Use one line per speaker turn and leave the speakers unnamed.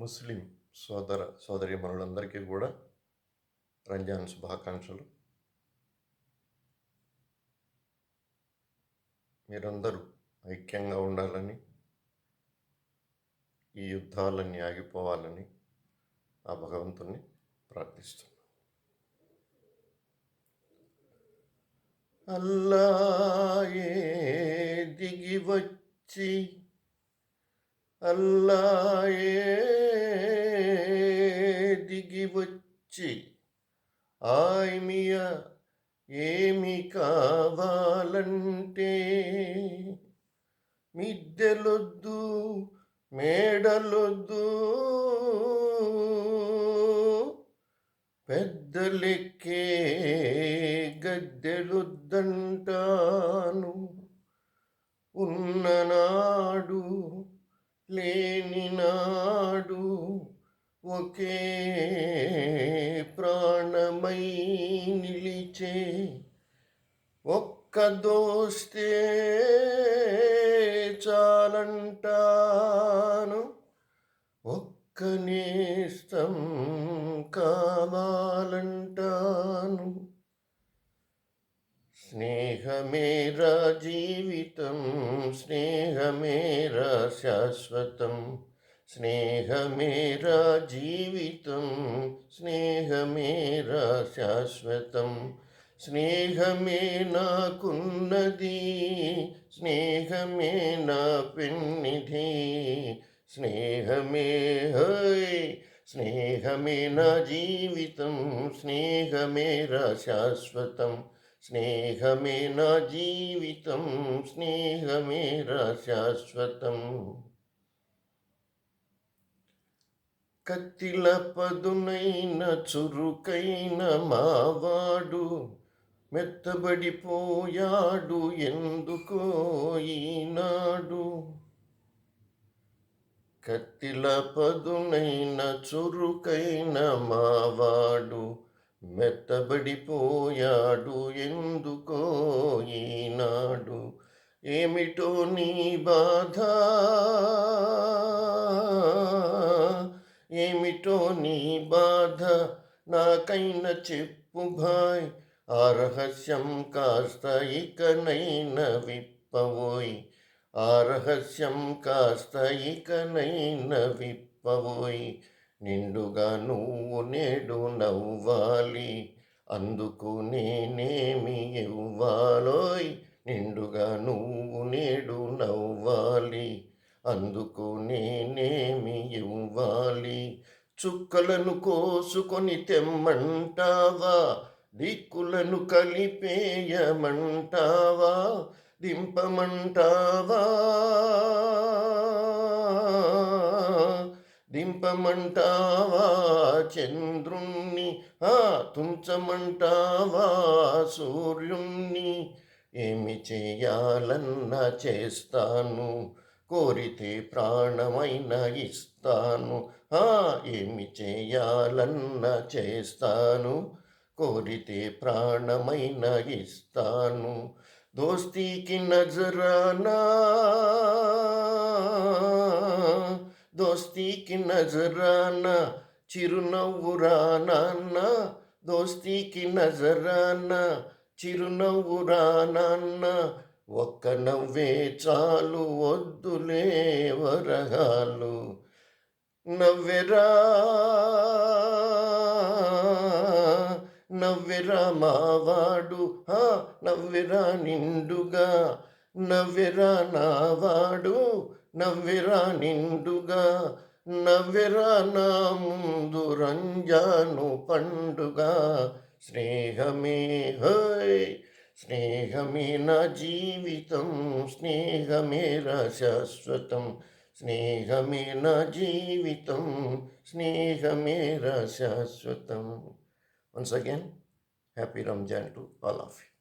ముస్లిం సోదర సోదరీమణులందరికీ కూడా రంజాన్ శుభాకాంక్షలు. మీరందరూ ఐక్యంగా ఉండాలని, ఈ యుద్ధాలన్నీ ఆగిపోవాలని ఆ భగవంతుణ్ణి ప్రార్థిస్తున్నాను. అల్లాయే దిగి వచ్చి, అల్లాయే దిగి వచ్చి, ఆయమియ ఏమి కావాలంటే మిద్దెలొద్దు, మేడలొద్దు, పెద్దలెక్కే గద్దెలొద్దంటాను. ఉన్ననాడు లేనినాడు ఒకే ప్రాణమై నిలిచే ఒక్క దోస్తే చాలంటాను. ఒక్క నేస్తం కావాలంటాను. స్నేహమేరా జీవితం, స్నేహమేరా శాశ్వతం, స్నేహమేరా జీవితం, స్నేహమేరా శాశ్వతం, స్నేహమే నాకున్నది, స్నేహమే నా పెన్నిధి, స్నేహమే స్నేహమే నా జీవితం, స్నేహమేరా శాశ్వతం, స్నేహమే నా జీవితం, స్నేహమేరా శాశ్వతం. కత్తిల పదునైన చురుకైన మావాడు మెత్తబడిపోయాడు ఎందుకో ఈనాడు. కత్తిల పదునైన చురుకైన మావాడు మెత్తబడిపోయాడు ఎందుకో ఈనాడు. ఏమిటో నీ బాధ, ఏమిటో నీ బాధ, నాకైనా చెప్పు భాయ్. ఆ రహస్యం కాస్త ఇకనైన విప్పవోయ్, ఆ రహస్యం కాస్త ఇకనైన విప్పవోయ్. నిండుగా నువ్వు నేడు నవ్వాలి, అందుకు నేనేమి ఇవ్వాలోయ్. నిండుగా నువ్వు నేడు నవ్వాలి, అందుకు నేనేమి ఇవ్వాలి. చుక్కలను కోసుకొని తెమ్మంటావా, దిక్కులను కలిపేయమంటావా, దింపమంటావా, దింపమంటావా చంద్రుణ్ణి, తుంచమంటావా సూర్యుణ్ణి. ఏమి చేయాలన్నా చేస్తాను, కోరితే ప్రాణమైనా ఇస్తాను. ఏమి చేయాలన్నా చేస్తాను, కోరితే ప్రాణమైనా ఇస్తాను. దోస్తీకి నజరానా, దోస్తీకి నజరానా, చిరునవ్వురా నాన్న, దోస్తీకి నజరానా, చిరునవ్వురా నాన్న. ఒక్క నవ్వే చాలు, వద్దులే వరహాలు. నవ్వెరా నవ్వెరా మావాడు, నవ్వెరా నిండుగా, నవ్వెరా నావాడు, నవ్వెరా నిండుగా, నవ్వెరా నా ముందు రంజాను పండుగ. స్నేహమే స్నేహమే నా జీవితం, స్నేహమేరా శాశ్వతం, స్నేహమే నా జీవితం, స్నేహమేరా శాశ్వతం. Once again, happy Ramjan to all of you.